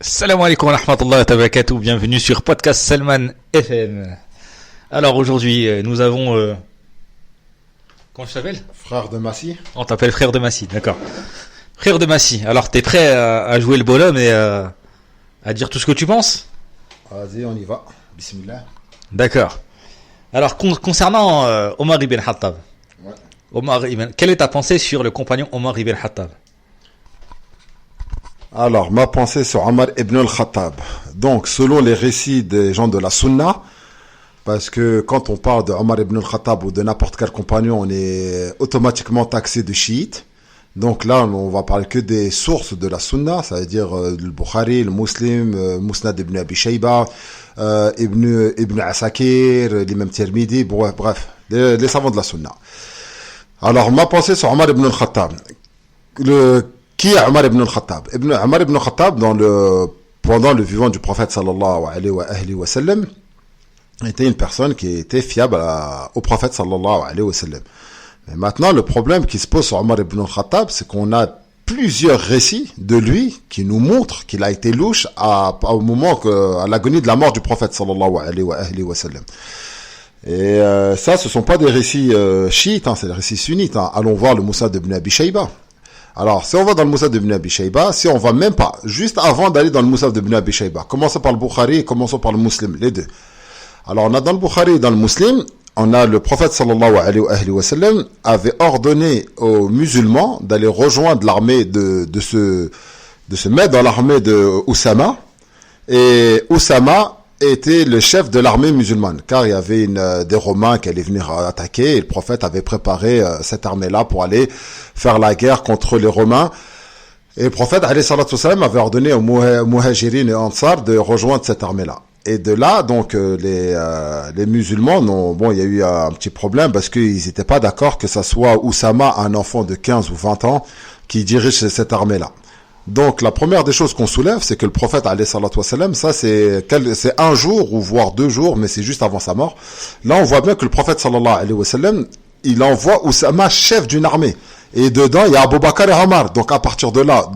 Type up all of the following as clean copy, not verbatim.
Salam alaikum wa rahmatullahi wa barakatuh, bienvenue sur Podcast Salman FM. Alors aujourd'hui, nous avons... Comment je t'appelle ? Frère de Massy. On t'appelle frère de Massy, d'accord. Frère de Massy, alors t'es prêt à jouer le bonhomme et à dire tout ce que tu penses ? Vas-y, on y va. Bismillah. D'accord. Alors concernant Omar ibn Khattab, quelle est ta pensée sur le compagnon Omar ibn Khattab ? Alors, ma pensée sur Omar ibn al-Khattab. Donc, selon les récits des gens de la Sunna, parce que quand on parle de Omar ibn al-Khattab ou de n'importe quel compagnon, on est automatiquement taxé de chiite. Donc là, on va parler que des sources de la Sunna, ça veut dire le Bukhari, le Muslim, Musnad ibn Abi Shayba, ibn Asakir, l'imam Tirmidhi, bref, les savants de la Sunna. Alors, ma pensée sur Omar ibn al-Khattab. Qui est Omar ibn al-Khattab ? Omar ibn al-Khattab, pendant le vivant du prophète sallallahu alayhi wa sallam, était une personne qui était fiable au prophète sallallahu alayhi wa sallam. Mais maintenant, le problème qui se pose sur Omar ibn al-Khattab, c'est qu'on a plusieurs récits de lui qui nous montrent qu'il a été louche au moment à l'agonie de la mort du prophète sallallahu alayhi wa sallam. Et ça, ce sont pas des récits chiites, c'est des récits sunnites. Allons voir le Musnad ibn Abi Shayba. Alors, si on va dans le Musnad ibn Abi Shayba, si on va même pas, juste avant d'aller dans le Musnad ibn Abi Shayba, commençons par le Bukhari et commençons par le Muslim, les deux. Alors, on a dans le Bukhari et dans le Muslim, on a le prophète sallallahu alayhi wa sallam avait ordonné aux musulmans d'aller rejoindre l'armée de se mettre dans l'armée de Oussama. Et Oussama était le chef de l'armée musulmane, car il y avait des Romains qui allaient venir attaquer, et le prophète avait préparé cette armée-là pour aller faire la guerre contre les Romains. Et le prophète, alayhi salatu wassalam, avait ordonné aux Muhajirin et Ansar de rejoindre cette armée-là. Et de là, donc, les musulmans, il y a eu un petit problème, parce qu'ils n'étaient pas d'accord que ça soit Oussama, un enfant de 15 ou 20 ans, qui dirige cette armée-là. Donc, la première des choses qu'on soulève, c'est que le prophète, alayhi salatu wassalam, ça c'est un jour, ou voire 2 jours, mais c'est juste avant sa mort. Là, on voit bien que le prophète, sallallahu alayhi wa sallam, il envoie Oussama chef d'une armée. Et dedans, il y a Abu Bakr et Omar. Donc, à partir de là,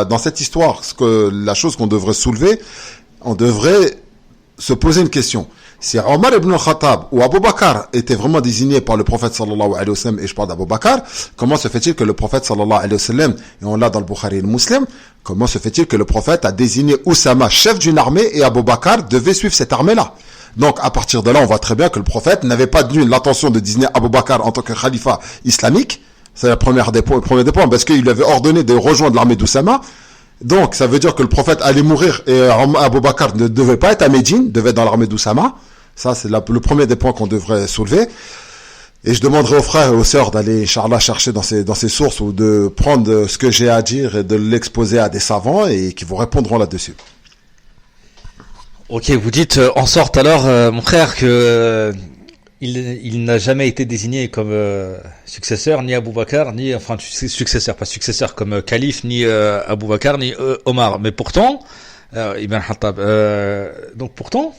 dans cette histoire, la chose qu'on devrait soulever, on devrait se poser une question. Si Omar ibn al-Khattab ou Abu Bakr était vraiment désigné par le prophète sallallahu alayhi wa sallam, et je parle d'Abu Bakr, comment se fait-il que le prophète sallallahu alayhi wa sallam, et on l'a dans le Bukhari et le Muslim, comment se fait-il que le prophète a désigné Oussama chef d'une armée et Abu Bakr devait suivre cette armée-là? Donc, à partir de là, on voit très bien que le prophète n'avait pas tenu l'intention de désigner Abu Bakr en tant que khalifa islamique. C'est le premier des points, parce qu'il lui avait ordonné de rejoindre l'armée d'Oussama. Donc, ça veut dire que le prophète allait mourir et Abu Bakr ne devait pas être à Médine, devait être dans l'armée d'Oussama. Ça, c'est le premier des points qu'on devrait soulever. Et je demanderai aux frères et aux sœurs d'aller, Inch'Allah, chercher dans ces sources ou de prendre ce que j'ai à dire et de l'exposer à des savants et qui vous répondront là-dessus. Ok, vous dites en sorte alors, mon frère, que il n'a jamais été désigné comme successeur, ni Abu Bakr, ni, enfin, successeur, pas successeur, comme calife, ni Abu Bakr, ni Omar. Mais pourtant, Ibn Khattab, donc pourtant,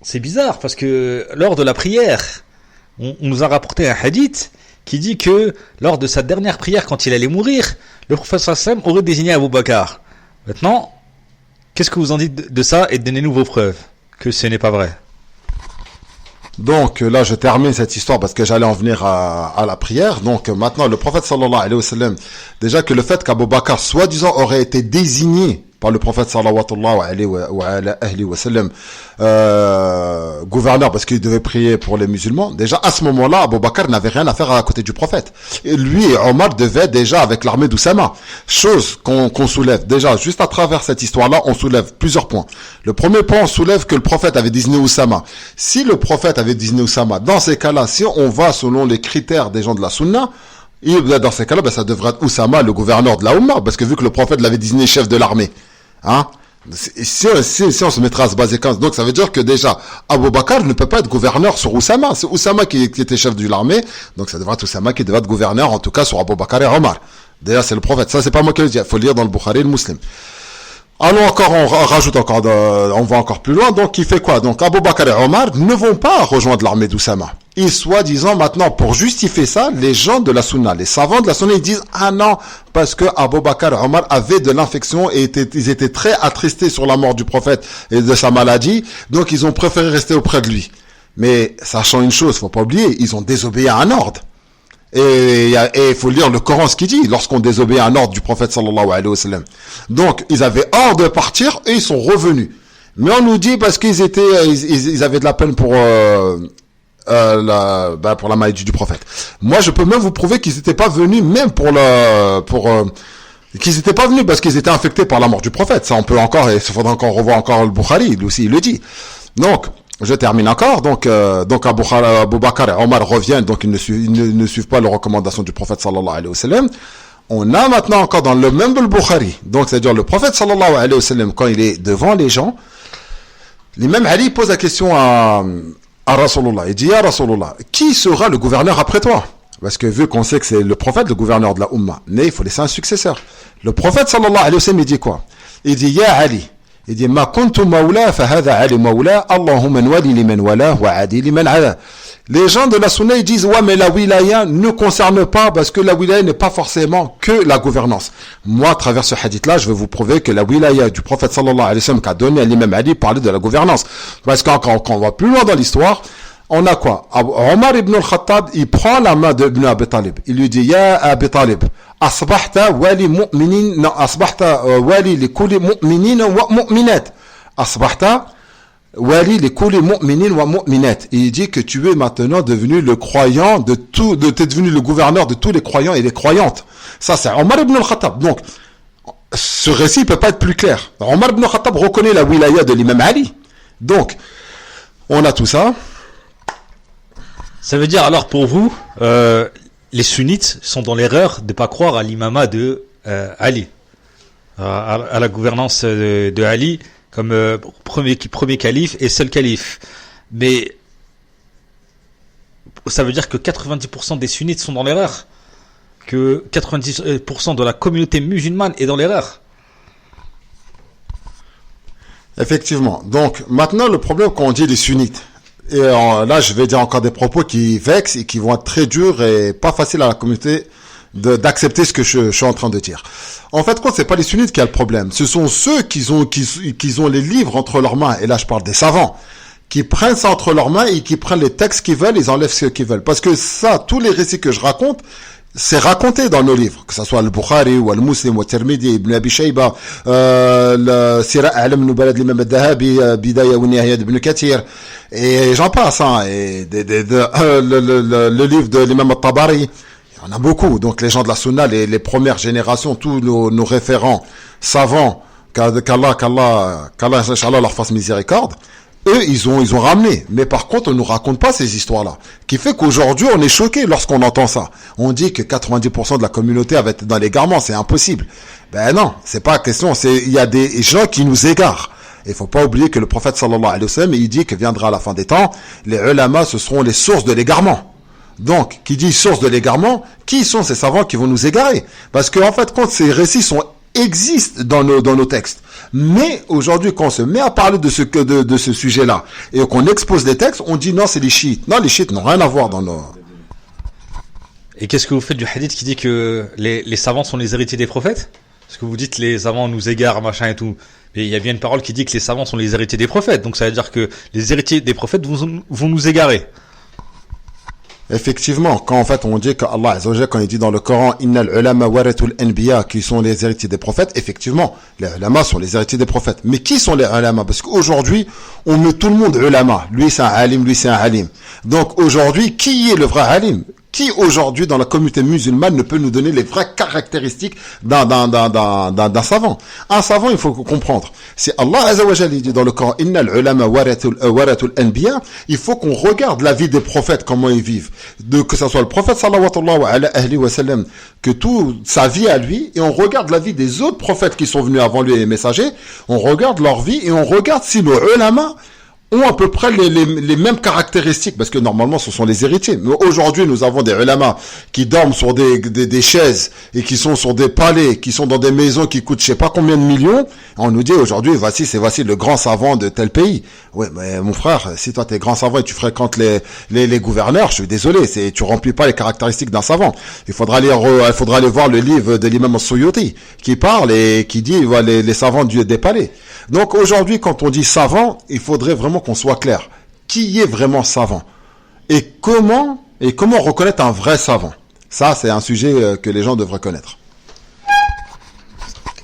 c'est bizarre parce que lors de la prière, on nous a rapporté un hadith qui dit que lors de sa dernière prière, quand il allait mourir, le prophète sallam aurait désigné Abu Bakr. Maintenant, qu'est-ce que vous en dites de ça et donnez-nous vos preuves que ce n'est pas vrai? Donc là, je termine cette histoire parce que j'allais en venir à la prière. Donc maintenant, le prophète sallallahu alayhi wa sallam, déjà que le fait qu'Abu Bakr soi-disant aurait été désigné par le prophète sallallahu alayhi wa sallam gouverneur parce qu'il devait prier pour les musulmans, déjà à ce moment-là Abu Bakr n'avait rien à faire à côté du prophète, et lui et Omar devaient déjà avec l'armée d'Oussama, chose qu'on soulève déjà juste à travers cette histoire-là. On soulève plusieurs points. Le premier point, on soulève que le prophète avait désigné Oussama. Si le prophète avait désigné Oussama, dans ces cas-là, si on va selon les critères des gens de la Sunna, dans ces cas-là, ça devrait être Oussama, le gouverneur de la Ummah, parce que vu que le prophète l'avait désigné chef de l'armée, si on se mettra à se baser 15, donc ça veut dire que déjà Abu Bakr ne peut pas être gouverneur sur Oussama. C'est Oussama qui était chef de l'armée, donc ça devrait être Oussama qui devrait être gouverneur, en tout cas sur Abu Bakr et Omar. Déjà c'est le prophète, ça c'est pas moi qui le dis, il faut lire dans le Bukhari et le Muslim. Allons encore, on rajoute encore, on va encore plus loin. Donc il fait quoi? Donc Abu Bakr et Omar ne vont pas rejoindre l'armée d'Oussama. Et soi-disant, maintenant, pour justifier ça, les gens de la Sunna, les savants de la Sunna, ils disent, ah non, parce que Abu Bakr et Omar avaient de l'infection et ils étaient très attristés sur la mort du prophète et de sa maladie, donc ils ont préféré rester auprès de lui. Mais, sachant une chose, faut pas oublier, ils ont désobéi à un ordre. Et il faut lire le Coran, ce qu'il dit, lorsqu'on désobéit à un ordre du prophète sallallahu alayhi wa sallam. Donc, ils avaient ordre de partir et ils sont revenus. Mais on nous dit parce qu'ils avaient de la peine pour la maladie du prophète. Moi, je peux même vous prouver qu'ils n'étaient pas venus même qu'ils n'étaient pas venus parce qu'ils étaient infectés par la mort du prophète. Ça, on peut encore, et il faudra encore revoir encore le Bukhari, lui aussi, il le dit. Donc, je termine encore. Donc Abu Bakr et Omar reviennent, donc ils ne suivent pas les recommandations du prophète sallallahu alayhi wa sallam. On a maintenant encore dans le même Bukhari, donc c'est-à-dire le prophète sallallahu alayhi wa sallam, quand il est devant les gens, l'imam Ali pose la question à Rasulullah. Il dit, ya Rasulullah, qui sera le gouverneur après toi? Parce que vu qu'on sait que c'est le prophète, le gouverneur de la Ummah, mais il faut laisser un successeur. Le prophète sallallahu alayhi wa sallam, il dit quoi? Il dit, ya Ali, il dit, ma kuntu mawla, fa hadha Ali mawla, Allahumma nwali liman wala, wa adi liman ada. Les gens de la Sunna, ils disent, ouais, mais la wilaya ne concerne pas, parce que la wilaya n'est pas forcément que la gouvernance. Moi, à travers ce hadith-là, je vais vous prouver que la wilaya du prophète sallallahu alayhi wa sallam qu'a donné à l'imam Ali parlait de la gouvernance. Parce que quand on va plus loin dans l'histoire, on a quoi? Omar ibn al-Khattab, il prend la main de Ibn Abi Talib. Il lui dit, ya Abi Talib, asbahta wali mu'minin, non, asbahta wali li kulli mu'minin wa mu'minat. Asbahta wali li kulli mu'minin wa mu'minat. Il dit que tu es maintenant devenu le croyant de tout, t'es devenu le gouverneur de tous les croyants et les croyantes. Ça, c'est Omar ibn al-Khattab. Donc, ce récit peut pas être plus clair. Omar ibn al-Khattab reconnaît la wilaya de l'imam Ali. Donc, on a tout ça. Ça veut dire alors pour vous, les sunnites sont dans l'erreur de ne pas croire à l'imama de Ali, à la gouvernance de Ali comme premier calife et seul calife. Mais ça veut dire que 90% des sunnites sont dans l'erreur, que 90% de la communauté musulmane est dans l'erreur. Effectivement. Donc maintenant le problème quand on dit les sunnites, et là je vais dire encore des propos qui vexent et qui vont être très durs et pas faciles à la communauté d'accepter ce que je suis en train de dire. En fait, c'est pas les sunnites qui a le problème. Ce sont ceux qui ont les livres entre leurs mains. Et là, je parle des savants. Qui prennent ça entre leurs mains et qui prennent les textes qu'ils veulent, ils enlèvent ce qu'ils veulent. Parce que ça, tous les récits que je raconte, c'est raconté dans nos livres. Que ce soit le Bukhari, ou le Muslim, ou le Tirmidhi, Ibn Abi Shayba, le Sira A'lam Nubala de l'imam al-Dhahabi, Bidaya wa Nihaya d'Ibn Kathir. Et j'en passe, hein. Et le livre de l'imam al-Tabari. Il y en a beaucoup. Donc les gens de la Sunna, les premières générations, tous nos référents savants, qu'Allah, Inch'Allah, leur fasse miséricorde, eux, ils ont ramené. Mais par contre, on nous raconte pas ces histoires-là. Qui fait qu'aujourd'hui, on est choqué lorsqu'on entend ça. On dit que 90% de la communauté va être dans l'égarement. C'est impossible. Ben non, c'est pas question. Il y a des gens qui nous égarent. Il faut pas oublier que le prophète sallallahu alayhi wa sallam, il dit que viendra à la fin des temps, les ulama, ce seront les sources de l'égarement. Donc, qui dit source de l'égarement, qui sont ces savants qui vont nous égarer? Parce que, en fait, quand ces récits existent dans nos textes. Mais, aujourd'hui, quand on se met à parler de ce sujet-là, et qu'on expose les textes, on dit non, c'est les chiites. Non, les chiites n'ont rien à voir dans nos... Et qu'est-ce que vous faites du hadith qui dit que les savants sont les héritiers des prophètes? Parce que vous dites les savants nous égarent, machin et tout. Mais il y a bien une parole qui dit que les savants sont les héritiers des prophètes. Donc, ça veut dire que les héritiers des prophètes vont nous égarer. Effectivement, quand en fait on dit qu'Allah Azza wa Jalla, quand il dit dans le Coran innal ulama warathul anbiya, qui sont les héritiers des prophètes, effectivement, les ulama sont les héritiers des prophètes. Mais qui sont les ulama? Parce qu'aujourd'hui, on met tout le monde ulama. Lui c'est un alim, lui c'est un alim. Donc aujourd'hui, qui est le vrai alim? Qui aujourd'hui dans la communauté musulmane ne peut nous donner les vraies caractéristiques d'un savant? Un savant, il faut comprendre. Si Allah Azza wa Jalla dit dans le Coran innal ulama warathul anbiya, il faut qu'on regarde la vie des prophètes, comment ils vivent. Que ce soit le prophète sallallahu alayhi wa sallam, que toute sa vie à lui, et on regarde la vie des autres prophètes qui sont venus avant lui et les messagers, on regarde leur vie et on regarde si nos ulama ont à peu près les mêmes caractéristiques caractéristiques, parce que normalement ce sont les héritiers. Mais aujourd'hui, nous avons des ulama qui dorment sur des chaises et qui sont sur des palais, qui sont dans des maisons qui coûtent je sais pas combien de millions. On nous dit aujourd'hui, voici le grand savant de tel pays. Ouais, mais mon frère, si toi t'es grand savant et tu fréquentes les gouverneurs, je suis désolé, tu remplis pas les caractéristiques d'un savant. Il faudra aller voir le livre de l'imam Suyuti qui parle et qui dit voilà, les savants des palais. Donc aujourd'hui, quand on dit savant, il faudrait vraiment qu'on soit clair. Qui est vraiment savant? Et comment reconnaître un vrai savant? Ça, c'est un sujet que les gens devraient connaître.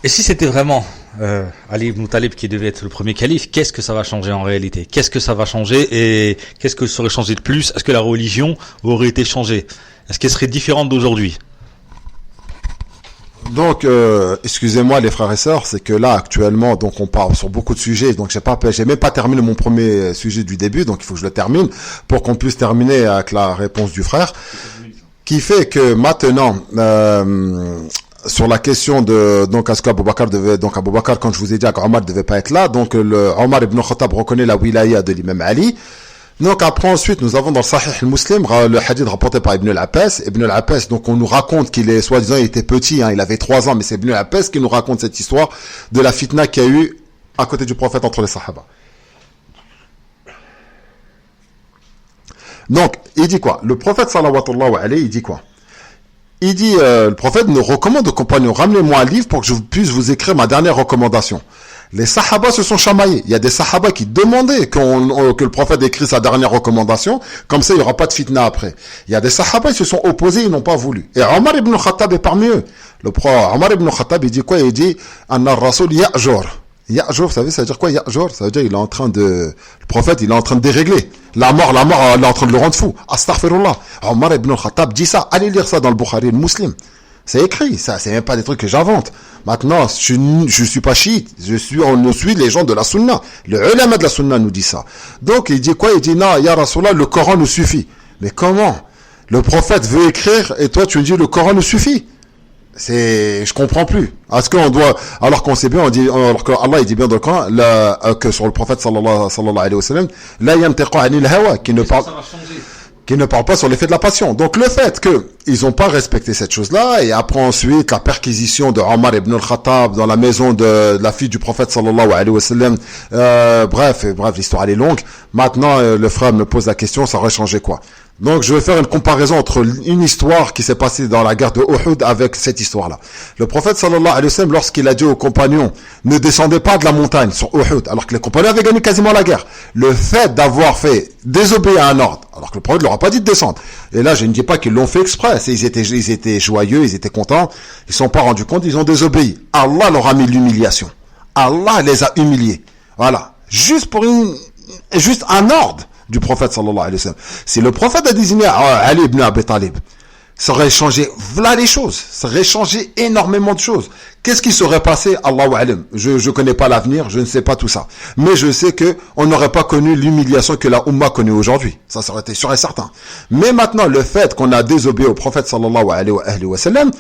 Et si c'était vraiment Ali ibn Talib qui devait être le premier calife, qu'est-ce que ça va changer en réalité? Qu'est-ce que ça va changer et qu'est-ce que ça aurait changé de plus? Est-ce que la religion aurait été changée? Est-ce qu'elle serait différente d'aujourd'hui? Donc, excusez-moi les frères et sœurs, c'est que là actuellement, donc on parle sur beaucoup de sujets, donc j'ai même pas terminé mon premier sujet du début, donc il faut que je le termine pour qu'on puisse terminer avec la réponse du frère, qui fait que maintenant. Sur la question de donc est-ce qu'Abou Bakr quand je vous ai dit qu'Omar devait pas être là, donc Omar ibn Khattab reconnaît la wilaya de l'imam Ali. Donc après ensuite nous avons dans le Sahih al-Muslim le hadith rapporté par Ibn al-Abbas. Ibn al-Abbas, donc on nous raconte qu'il est soi-disant il était petit, il avait 3 ans, mais c'est Ibn al-Abbas qui nous raconte cette histoire de la fitna qu'il y a eu à côté du prophète entre les Sahaba. Donc il dit quoi? Le prophète sallallahu alayhi il dit quoi? Il dit, le prophète nous recommande aux compagnons, ramenez-moi un livre pour que je puisse vous écrire ma dernière recommandation. Les sahaba se sont chamaillés. Il y a des sahaba qui demandaient que le prophète écrit sa dernière recommandation, comme ça il n'y aura pas de fitna après. Il y a des sahaba qui se sont opposés, ils n'ont pas voulu. Et Omar ibn Khattab est parmi eux. Omar ibn Khattab, il dit quoi? Il dit, Anna Rasul Ya'jur. Ya'jur, vous savez, ça veut dire quoi Ya'jur? Ça veut dire le prophète, il est en train de dérégler. La mort, elle est en train de le rendre fou. Astaghfirullah. Omar ibn Khattab dit ça. Allez lire ça dans le Bukhari, le Muslim. C'est écrit, ça. C'est même pas des trucs que j'invente. Maintenant, je suis pas chiite. On suit les gens de la sunna. Le ulama de la sunna nous dit ça. Donc, il dit quoi? Il dit, non, ya Rasulallah, le Coran nous suffit. Mais comment? Le prophète veut écrire et toi, tu me dis, le Coran nous suffit. Je comprends plus. Est-ce qu'on doit, alors qu'on sait bien, alors que Allah, il dit bien dans le Coran, que sur le prophète sallallahu alayhi wa sallam, la yantiqu anil hawa, qui ne parle pas sur l'effet de la passion. Donc le fait qu'ils n'ont pas respecté cette chose-là, et après ensuite la perquisition de Omar ibn al-Khattab dans la maison de la fille du prophète sallallahu alayhi wa sallam, bref, l'histoire elle est longue. Maintenant, le frère me pose la question, ça aurait changé quoi? Donc je vais faire une comparaison entre une histoire qui s'est passée dans la guerre de Uhud avec cette histoire-là. Le prophète sallallahu alayhi wa sallam, lorsqu'il a dit aux compagnons, ne descendez pas de la montagne sur Uhud, alors que les compagnons avaient gagné quasiment la guerre. Le fait d'avoir fait désobéir à un ordre, alors que le prophète leur a pas dit de descendre. Et là, je ne dis pas qu'ils l'ont fait exprès. Ils étaient joyeux, ils étaient contents. Ils ne sont pas rendus compte, ils ont désobéi. Allah leur a mis l'humiliation. Allah les a humiliés. Voilà. Juste un ordre du prophète sallallahu alayhi wa sallam. Si le prophète a désigné Ali ibn Abi Talib, ça aurait changé voilà les choses, ça aurait changé énormément de choses. Qu'est-ce qui serait passé? Allahu a'lam. Je connais pas l'avenir, je ne sais pas tout ça. Mais je sais que on n'aurait pas connu l'humiliation que la Ummah connaît aujourd'hui. Ça aurait été sûr et certain. Mais maintenant, le fait qu'on a désobéi au prophète sallallahu alayhi wa sallam,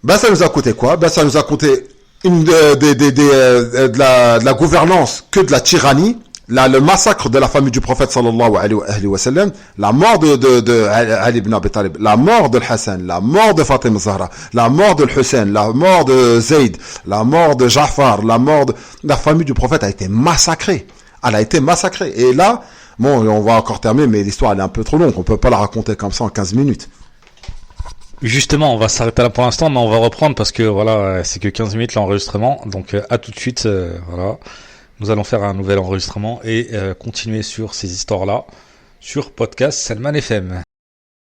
ça nous a coûté quoi? Ça nous a coûté de la gouvernance que de la tyrannie. Le massacre de la famille du prophète sallallahu alayhi wa sallam, la mort de Ali ibn Abi Talib, la mort de Hassan, la mort de Fatima Zahra, la mort de Hussein, la mort de Zayd, la mort de Ja'far, la famille du prophète a été massacrée. Elle a été massacrée. Et là, on va encore terminer, mais l'histoire elle est un peu trop longue. On peut pas la raconter comme ça en 15 minutes. Justement, on va s'arrêter là pour l'instant, mais on va reprendre parce que voilà, c'est que 15 minutes l'enregistrement. Donc à tout de suite, voilà. Nous allons faire un nouvel enregistrement et continuer sur ces histoires-là sur podcast Salman FM.